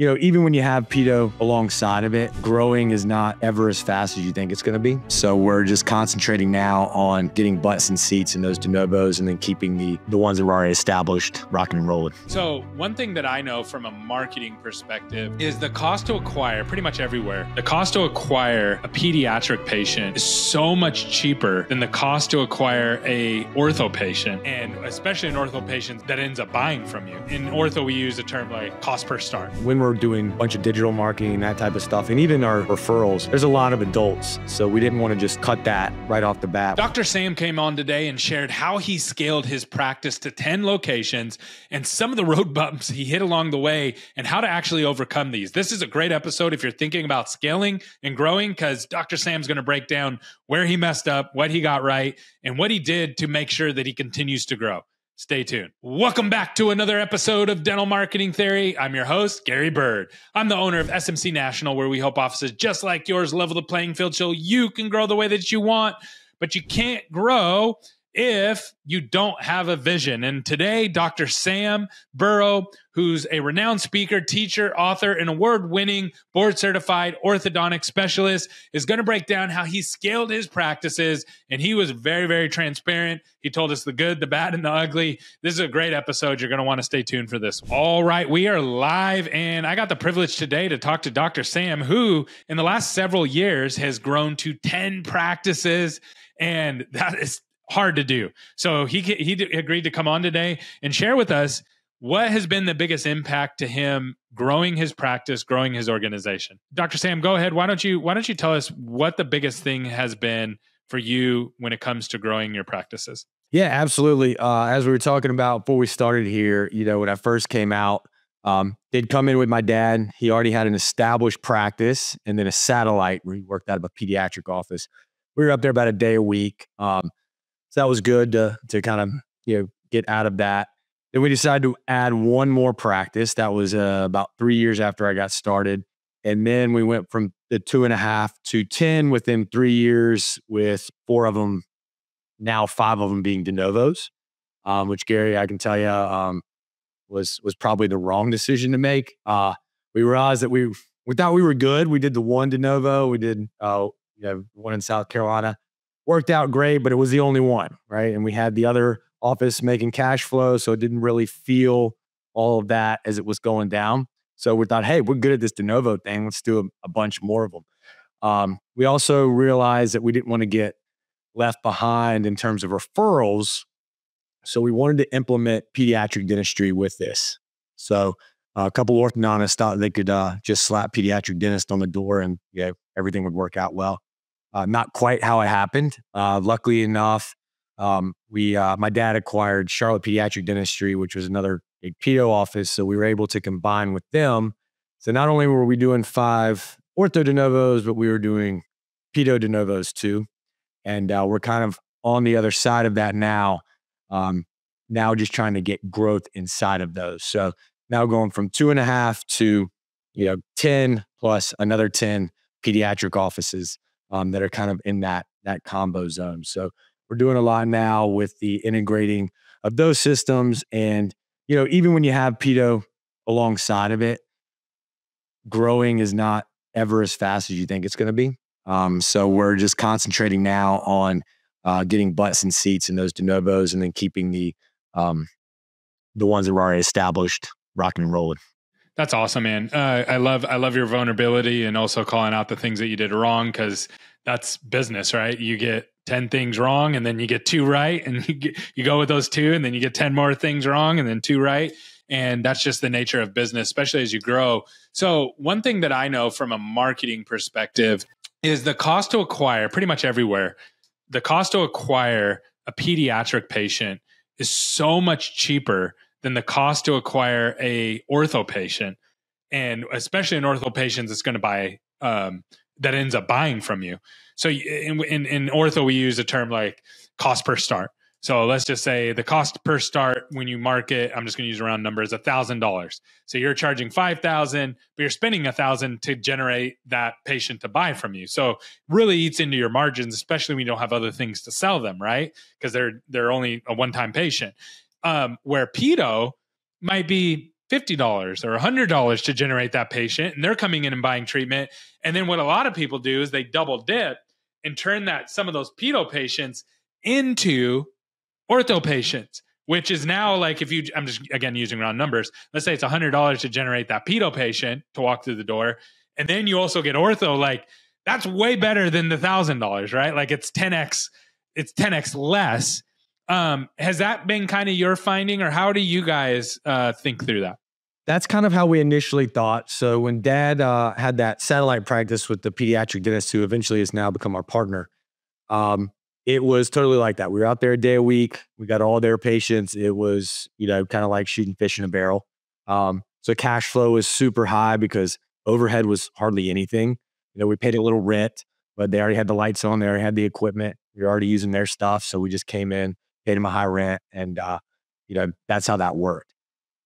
even when you have pedo alongside of it, growing is not ever as fast as you think it's going to be. So we're just concentrating now on getting butts and seats in those de novos and then keeping the ones that were already established rocking and rolling. So one thing that I know from a marketing perspective is the cost to acquire pretty much everywhere. The cost to acquire a pediatric patient is so much cheaper than the cost to acquire a ortho patient, and especially an ortho patient that ends up buying from you. In ortho, we use a term like cost per start. When we're doing a bunch of digital marketing, that type of stuff, and even our referrals, there's a lot of adults. So we didn't want to just cut that right off the bat. Dr. Sam came on today and shared how he scaled his practice to 10 locations and some of the road bumps he hit along the way and how to actually overcome these. This is a great episode if you're thinking about scaling and growing, because Dr. Sam's going to break down where he messed up, what he got right, and what he did to make sure that he continues to grow. Stay tuned. Welcome back to another episode of Dental Marketing Theory. I'm your host, Gary Bird. I'm the owner of SMC National, where we help offices just like yours level the playing field so you can grow the way that you want, but you can't grow if you don't have a vision. And today, Dr. Sam Burrow, who's a renowned speaker, teacher, author, and award-winning board-certified orthodontic specialist, is going to break down how he scaled his practices. And he was very, very transparent. He told us the good, the bad, and the ugly. This is a great episode. You're going to want to stay tuned for this. All right, we are live, and I got the privilege today to talk to Dr. Sam, who in the last several years has grown to 10 practices, and that is hard to do. So he agreed to come on today and share with us what has been the biggest impact to him growing his practice, growing his organization. Dr. Sam, go ahead. Why don't you tell us what the biggest thing has been for you when it comes to growing your practices? Yeah, absolutely. As we were talking about before we started here, when I first came out, they'd come in with my dad. He already had an established practice and then a satellite where he worked out of a pediatric office. We were up there about a day a week. So that was good to kind of, get out of that. Then we decided to add one more practice. That was about 3 years after I got started. And then we went from the 2.5 to 10 within 3 years, with 4 of them, now 5 of them being de novos, which, Gary, I can tell you, was probably the wrong decision to make. We realized that we thought we were good. We did the one de novo. We did one in South Carolina. Worked out great, but it was the only one, right? And we had the other office making cash flow, so it didn't really feel all of that as it was going down. So we thought, hey, we're good at this de novo thing. Let's do a bunch more of them. We also realized that we didn't want to get left behind in terms of referrals. So we wanted to implement pediatric dentistry with this. So a couple of orthodontists thought they could just slap pediatric dentist on the door and everything would work out well. Not quite how it happened. Luckily enough, my dad acquired Charlotte Pediatric Dentistry, which was another big pedo office. So we were able to combine with them. So not only were we doing 5 ortho de novos, but we were doing pedo de novos too. And we're kind of on the other side of that now. Now just trying to get growth inside of those. So now going from 2.5 to 10 plus another 10 pediatric offices that are kind of in that combo zone. So we're doing a lot now with the integrating of those systems. And, even when you have pedo alongside of it, growing is not ever as fast as you think it's going to be. So we're just concentrating now on getting butts and seats in those de novos and then keeping the ones that were already established rocking and rolling. That's awesome, man. I love your vulnerability and also calling out the things that you did wrong, because that's business, right? You get 10 things wrong and then you get 2 right, and you go with those 2 and then you get 10 more things wrong and then 2 right. And that's just the nature of business, especially as you grow. So one thing that I know from a marketing perspective is the cost to acquire pretty much everywhere. The cost to acquire a pediatric patient is so much cheaper than the cost to acquire a ortho patient, and especially an ortho patient that's going to buy that ends up buying from you. So in ortho, we use a term like cost per start. So let's just say the cost per start when you market, I'm just going to use round numbers, $1,000. So you're charging $5,000, but you're spending $1,000 to generate that patient to buy from you. So really eats into your margins, especially when you don't have other things to sell them, right? Because they're only a one-time patient. Where pedo might be $50 or $100 to generate that patient, and they're coming in and buying treatment. And then what a lot of people do is they double dip and turn some of those pedo patients into ortho patients, which is now like, I'm just again using round numbers. Let's say it's $100 to generate that pedo patient to walk through the door. And then you also get ortho, like that's way better than the $1,000, right? Like it's 10x less. Has that been kind of your finding, or how do you guys think through that? That's kind of how we initially thought. So when Dad had that satellite practice with the pediatric dentist, who eventually has now become our partner, it was totally like that. We were out there a day a week. We got all their patients. It was, kind of like shooting fish in a barrel. So cash flow was super high because overhead was hardly anything. We paid a little rent, but they already had the lights on. They already had the equipment. We were already using their stuff. So we just came in, paid them a high rent, and that's how that worked.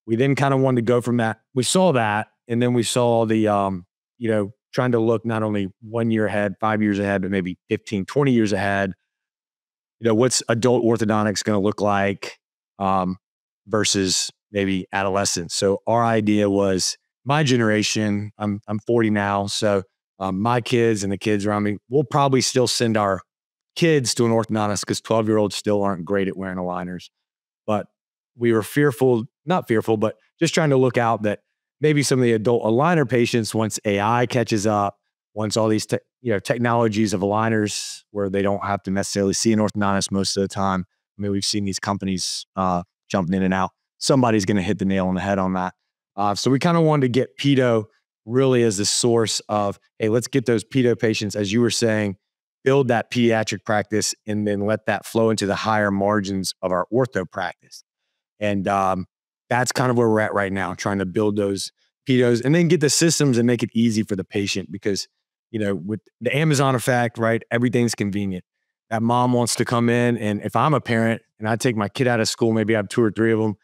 We then kind of wanted to go from that. We saw that, and then we saw the, trying to look not only 1 year ahead, 5 years ahead, but maybe 15, 20 years ahead. What's adult orthodontics going to look like versus maybe adolescence? So our idea was, my generation, I'm 40 now, so my kids and the kids around me, we'll probably still send our kids to an orthodontist because 12-year-olds still aren't great at wearing aligners. But we were not fearful, but just trying to look out that maybe some of the adult aligner patients, once AI catches up, once all these technologies of aligners where they don't have to necessarily see an orthodontist most of the time. I mean, we've seen these companies jumping in and out. Somebody's going to hit the nail on the head on that. So we kind of wanted to get pedo really as the source of, hey, let's get those pedo patients, as you were saying, build that pediatric practice, and then let that flow into the higher margins of our ortho practice. And that's kind of where we're at right now, trying to build those pedos and then get the systems and make it easy for the patient because, with the Amazon effect, right, everything's convenient. That mom wants to come in, and if I'm a parent and I take my kid out of school, maybe I have 2 or 3 of them,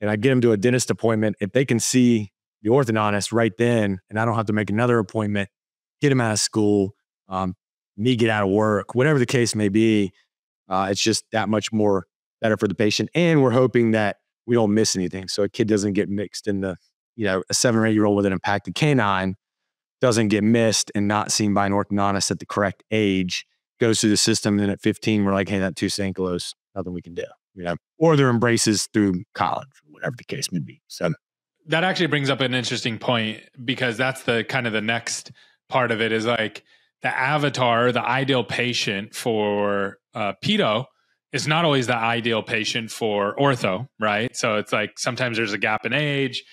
and I get them to a dentist appointment, if they can see the orthodontist right then, and I don't have to make another appointment, get them out of school, me get out of work, whatever the case may be, it's just that much more better for the patient. And we're hoping that we don't miss anything. So a kid doesn't get mixed in a 7 or 8-year-old with an impacted canine doesn't get missed and not seen by an orthodontist at the correct age, goes through the system. And then at 15, we're like, hey, that tooth's ankylosed, nothing we can do, or their embraces through college, whatever the case may be. So that actually brings up an interesting point, because that's the kind of the next part of it is like the avatar, the ideal patient for pedo is not always the ideal patient for ortho, right? So it's like sometimes there's a gap in age,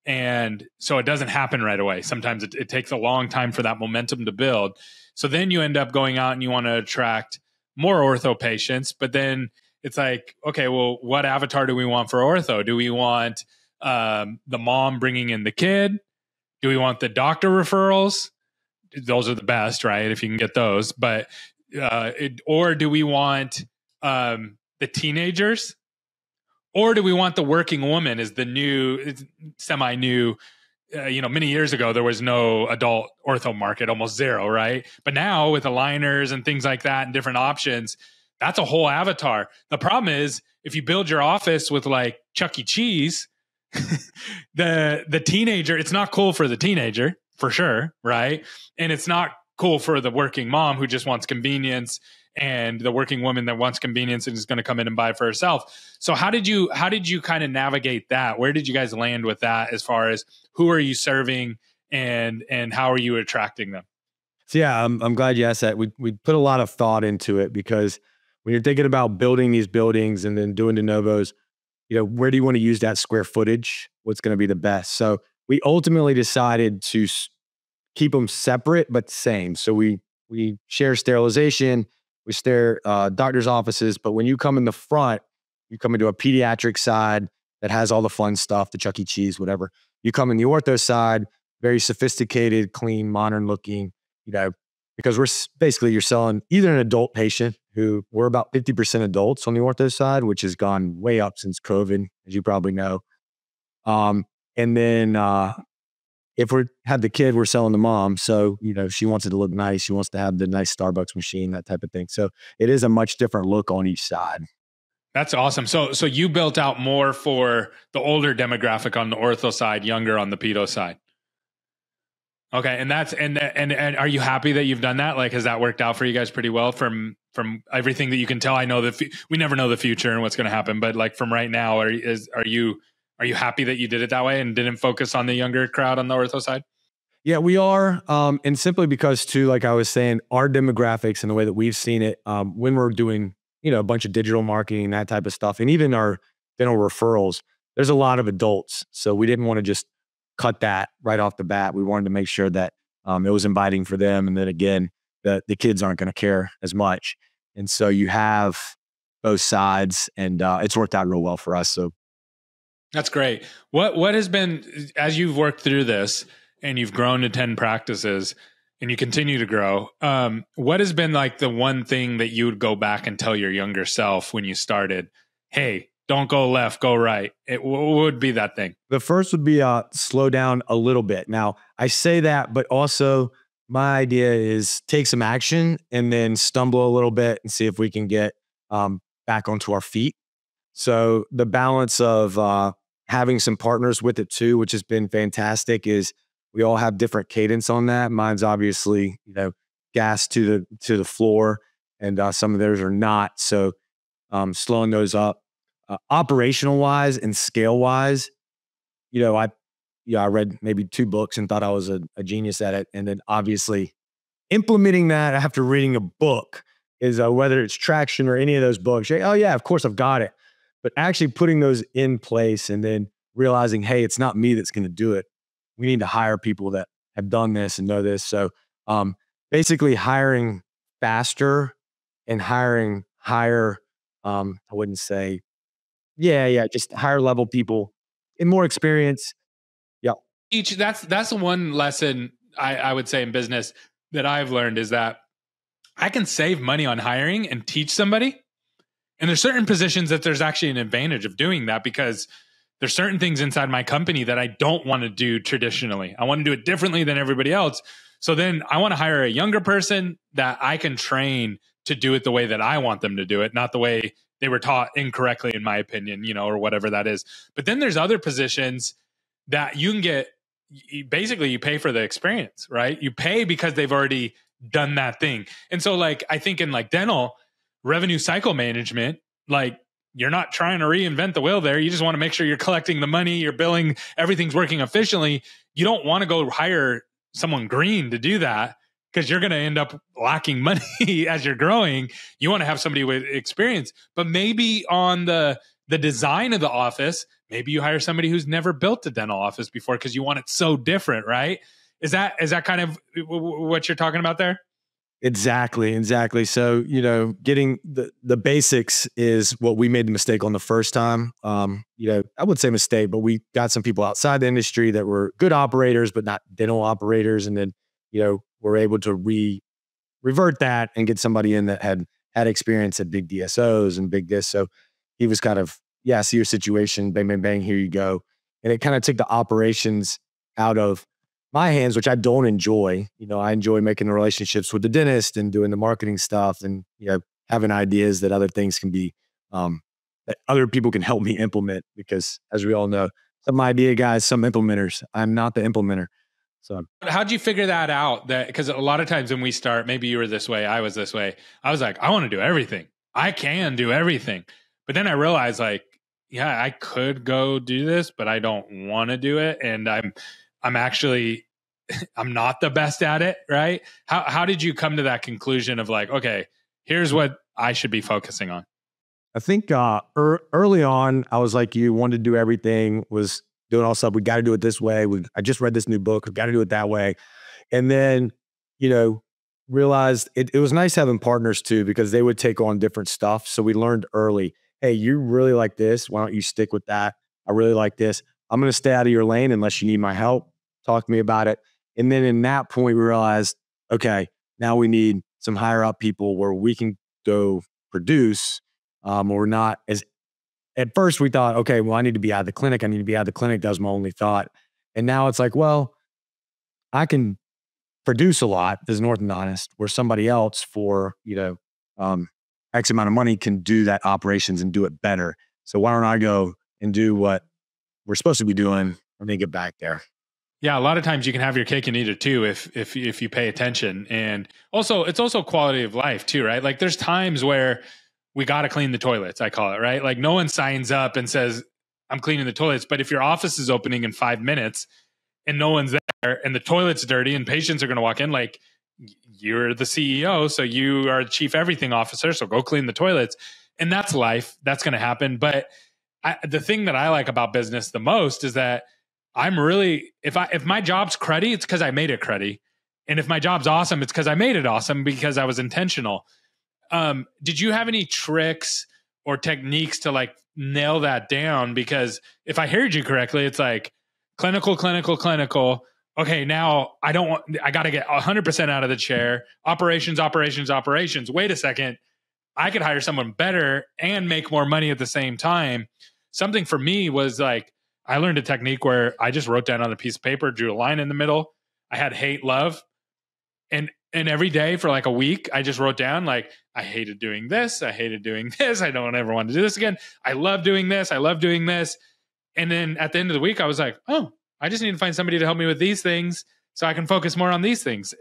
and so it doesn't happen right away. Sometimes it takes a long time for that momentum to build. So then you end up going out and you want to attract more ortho patients, but then it's like, okay, well, what avatar do we want for ortho? Do we want the mom bringing in the kid? Do we want the doctor referrals? Those are the best, right? If you can get those, but or do we want the teenagers, or do we want the working woman as the new, semi-new? Many years ago there was no adult ortho market, almost zero, right? But now with aligners and things like that and different options, that's a whole avatar. The problem is if you build your office with like Chuck E. Cheese, the teenager, it's not cool for the teenager for sure, right? And it's not cool for the working mom who just wants convenience, and the working woman that wants convenience and is going to come in and buy for herself. So how did you kind of navigate that? Where did you guys land with that as far as who are you serving and how are you attracting them? So yeah, I'm glad you asked that. We put a lot of thought into it because when you're thinking about building these buildings and then doing de novos, where do you want to use that square footage? What's going to be the best? So we ultimately decided to keep them separate but same. So we share sterilization, we share doctor's offices, but when you come in the front, you come into a pediatric side that has all the fun stuff, the Chuck E. Cheese, whatever. You come in the ortho side, very sophisticated, clean, modern looking, because you're selling either an adult patient, who we're about 50% adults on the ortho side, which has gone way up since COVID, as you probably know. And then if we have the kid, we're selling the mom. So, she wants it to look nice. She wants to have the nice Starbucks machine, that type of thing. So it is a much different look on each side. That's awesome. So you built out more for the older demographic on the ortho side, younger on the pedo side. Okay, and that's and are you happy that you've done that? Like, has that worked out for you guys pretty well from everything that you can tell? I know that we never know the future and what's going to happen, but like from right now, are you happy that you did it that way and didn't focus on the younger crowd on the ortho side? Yeah, we are. And simply because too, like I was saying, our demographics and the way that we've seen it, when we're doing, a bunch of digital marketing, that type of stuff, and even our dental referrals, there's a lot of adults. So we didn't want to just cut that right off the bat. We wanted to make sure that it was inviting for them. And then again, the kids aren't going to care as much. And so you have both sides, and it's worked out real well for us. So that's great. What has been, as you've worked through this and you've grown to 10 practices and you continue to grow, what has been like the one thing that you would go back and tell your younger self when you started? Hey, don't go left, go right. What would be that thing? The first would be slow down a little bit. Now, I say that, but also my idea is take some action and then stumble a little bit and see if we can get back onto our feet. So the balance of having some partners with it too, which has been fantastic, is we all have different cadence on that. Mine's obviously, gas to the floor, and some of theirs are not. So slowing those up. Operational wise and scale wise, I read maybe 2 books and thought I was a genius at it. And then obviously implementing that after reading a book is whether it's Traction or any of those books. Oh yeah, of course I've got it. But actually putting those in place and then realizing, hey, it's not me that's going to do it. We need to hire people that have done this and know this. So basically hiring faster and hiring higher, I wouldn't say, just higher level people and more experience. Yeah. That's one lesson I would say in business that I've learned is that I can save money on hiring and teach somebody. And there's certain positions that there's actually an advantage of doing that because there's certain things inside my company that I don't want to do traditionally. I want to do it differently than everybody else. So then I want to hire a younger person that I can train to do it the way that I want them to do it, not the way they were taught incorrectly, in my opinion, or whatever that is. But then there's other positions that you can get, basically you pay for the experience, right? You pay because they've already done that thing. And so like, I think in like dental revenue cycle management, like you're not trying to reinvent the wheel there. You just want to make sure you're collecting the money, you're billing, everything's working efficiently. You don't want to go hire someone green to do that because you're going to end up lacking money as you're growing. You want to have somebody with experience, but maybe on the design of the office, maybe you hire somebody who's never built a dental office before because you want it so different, right? Is that kind of what you're talking about there? Exactly. So, getting the basics is what we made the mistake on the first time. I would say mistake, but we got some people outside the industry that were good operators, but not dental operators. And then, we're able to revert that and get somebody in that had experience at big DSOs and big this. So he was kind of, see your situation, bang, bang, bang, here you go. And it kind of took the operations out of my hands, which I don't enjoy. I enjoy making the relationships with the dentist and doing the marketing stuff and, having ideas that other things can be, that other people can help me implement because as we all know, some idea guys, some implementers. I'm not the implementer. So how'd you figure that out? That because a lot of times when we start, maybe you were this way, I was this way. I was like, I want to do everything. I can do everything. But then I realized like, yeah, I could go do this, but I don't want to do it. And I'm actually, I'm not the best at it. Right. How did you come to that conclusion of like, okay, here's what I should be focusing on? I think early on, I was like, you wanted to do everything, was doing all stuff. We got to do it this way. I just read this new book. We got to do it that way. And then, realized it was nice having partners too, because they would take on different stuff. So we learned early, hey, you really like this. Why don't you stick with that? I really like this. I'm going to stay out of your lane unless you need my help. Talk to me about it. And then in that point, we realized, okay, now we need some higher up people where we can go produce. Or not as, at first we thought, okay, well, I need to be out of the clinic. That was my only thought. And now it's like, well, I can produce a lot as an orthodontist where somebody else for, X amount of money can do that operations and do it better. So why don't I go and do what we're supposed to be doing and then get back there? Yeah, a lot of times you can have your cake and eat it too if you pay attention. And also it's also quality of life too, right? Like there's times where we got to clean the toilets, I call it, right? Like no one signs up and says, I'm cleaning the toilets. But if your office is opening in 5 minutes and no one's there and the toilet's dirty and patients are going to walk in, like you're the CEO, so you are the chief everything officer, so go clean the toilets. And that's life. That's going to happen. But the thing that I like about business the most is that I'm really, if my job's cruddy, it's because I made it cruddy. And if my job's awesome, it's because I made it awesome because I was intentional. Did you have any tricks or techniques to like nail that down? Because if I heard you correctly, it's like clinical. Okay, now I got to get 100% out of the chair. Operations. Wait a second. I could hire someone better and make more money at the same time. Something for me was like, I learned a technique where I just wrote down on a piece of paper, drew a line in the middle. I had hate, love. And every day for like a week, I just wrote down like, I hated doing this. I hated doing this. I don't ever want to do this again. I love doing this. I love doing this. And then at the end of the week, I was like, oh, I just need to find somebody to help me with these things so I can focus more on these things.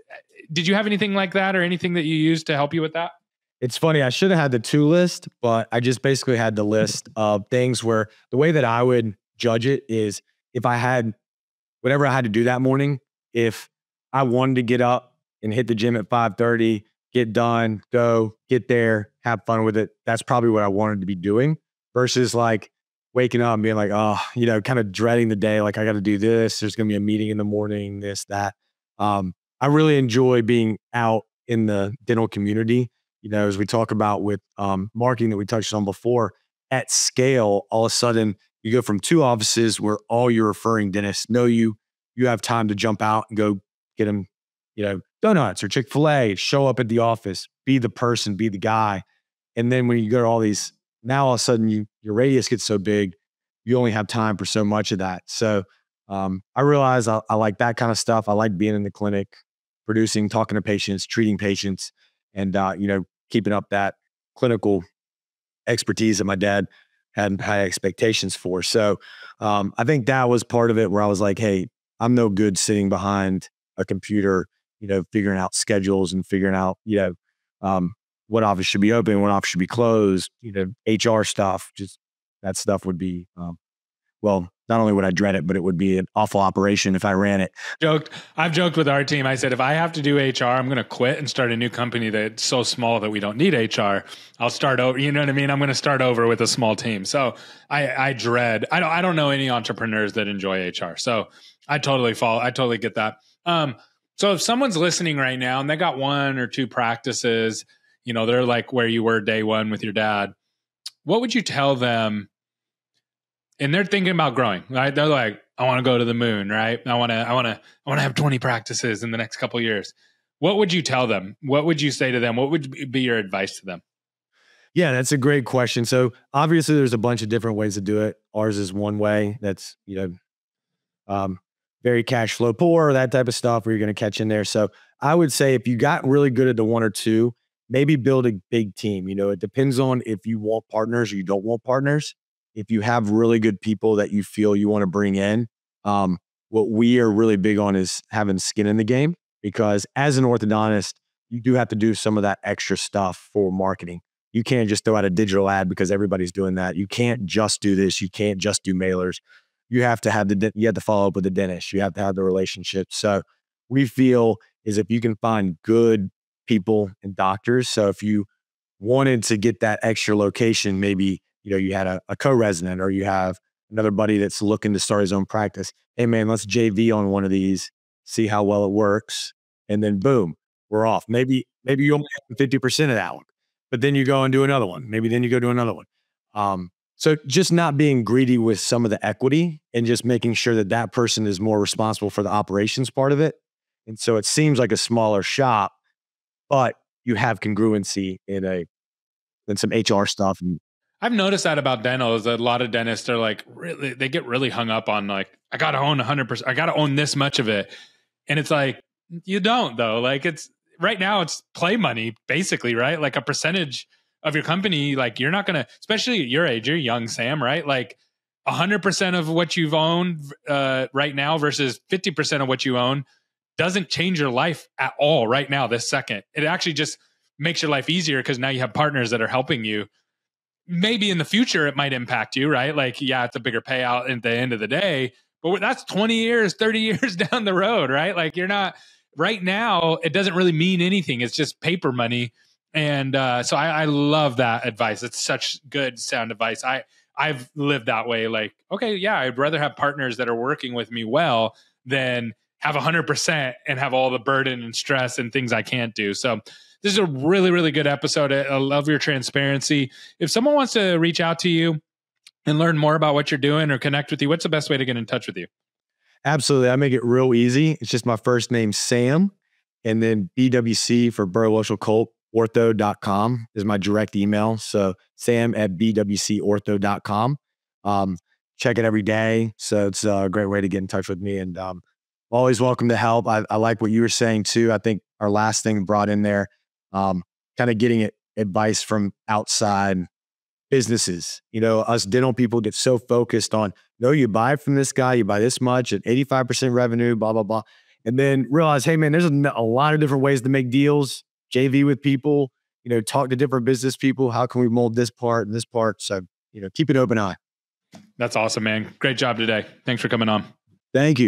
Did you have anything like that or anything that you used to help you with that? It's funny. I should have had the to list, but I just basically had the list of things where the way that I would judge it is if I had whatever I had to do that morning, if I wanted to get up and hit the gym at 5:30, get done, go, get there, have fun with it. That's probably what I wanted to be doing versus like waking up and being like, oh, kind of dreading the day. Like I got to do this. There's going to be a meeting in the morning, this, that. I really enjoy being out in the dental community. As we talk about with marketing that we touched on before, at scale, all of a sudden you go from 2 offices where all your referring dentists know you have time to jump out and go get them, donuts or Chick-fil-A, show up at the office, be the person, be the guy. And then when you go to all these, now all of a sudden your radius gets so big, you only have time for so much of that. So I realize I like that kind of stuff. I like being in the clinic, producing, talking to patients, treating patients, and keeping up that clinical expertise that my dad had high expectations for. So I think that was part of it where I was like, hey, I'm no good sitting behind a computer, figuring out schedules and figuring out, what office should be open, what office should be closed, HR stuff, just that stuff would be, well, not only would I dread it, but it would be an awful operation if I ran it. I've joked with our team. I said, if I have to do HR, I'm going to quit and start a new company that's so small that we don't need HR. I'll start over. You know what I mean? I'm going to start over with a small team. So I don't know any entrepreneurs that enjoy HR. So I totally get that. So if someone's listening right now and they got 1 or 2 practices, they're like where you were day one with your dad, what would you tell them? And they're thinking about growing, right? They're like, I want to go to the moon, right? I want to have 20 practices in the next couple of years. What would you tell them? What would you say to them? What would be your advice to them? Yeah, that's a great question. So obviously there's a bunch of different ways to do it. Ours is one way that's, very cash flow poor, that type of stuff where you're going to catch in there. So I would say if you got really good at the 1 or 2, maybe build a big team. It depends on if you want partners or you don't want partners. If you have really good people that you feel you want to bring in, what we are really big on is having skin in the game, because as an orthodontist, you do have to do some of that extra stuff for marketing. You can't just throw out a digital ad because everybody's doing that. You can't just do this. You can't just do mailers. You have to have you have to follow up with the dentist. You have to have the relationship. So we feel is if you can find good people and doctors. So if you wanted to get that extra location, maybe you had a co-resident or you have another buddy that's looking to start his own practice. Hey man, let's JV on one of these, see how well it works. And then boom, we're off. Maybe you only have 50% of that one, but then you go and do another one. Maybe then you go do another one. So just not being greedy with some of the equity and just making sure that person is more responsible for the operations part of it. And so it seems like a smaller shop, but you have congruency in some HR stuff. And I've noticed that about dental is that a lot of dentists are like, really, they get really hung up on like, I got to own 100%. I got to own this much of it. And it's like, you don't though. Like right now it's play money basically, right? Like a percentage of your company, like you're not going to, especially at your age, you're young, Sam, right? Like 100% of what you've owned right now versus 50% of what you own doesn't change your life at all right now, this second. It actually just makes your life easier because now you have partners that are helping you. Maybe in the future, it might impact you, right? Like, yeah, it's a bigger payout at the end of the day, but that's 20 years, 30 years down the road, right? Like you're not, right now, it doesn't really mean anything. It's just paper money. And so I love that advice. It's such good sound advice. I've lived that way. Like, okay, yeah, I'd rather have partners that are working with me well than have 100% and have all the burden and stress and things I can't do. So this is a really, really good episode. I love your transparency. If someone wants to reach out to you and learn more about what you're doing or connect with you, what's the best way to get in touch with you? Absolutely. I make it real easy. It's just my first name, Sam, and then BWC for Burrow Colt, ortho.com is my direct email. So sam@bwcortho.com. Check it every day. So it's a great way to get in touch with me, and always welcome to help. I like what you were saying too. I think our last thing brought in there, kind of getting advice from outside businesses. Us dental people get so focused on, you buy from this guy, you buy this much at 85% revenue, blah, blah, blah. And then realize, hey man, there's a lot of different ways to make deals, JV with people, talk to different business people. How can we mold this part and this part? So, keep an open eye. That's awesome, man. Great job today. Thanks for coming on. Thank you.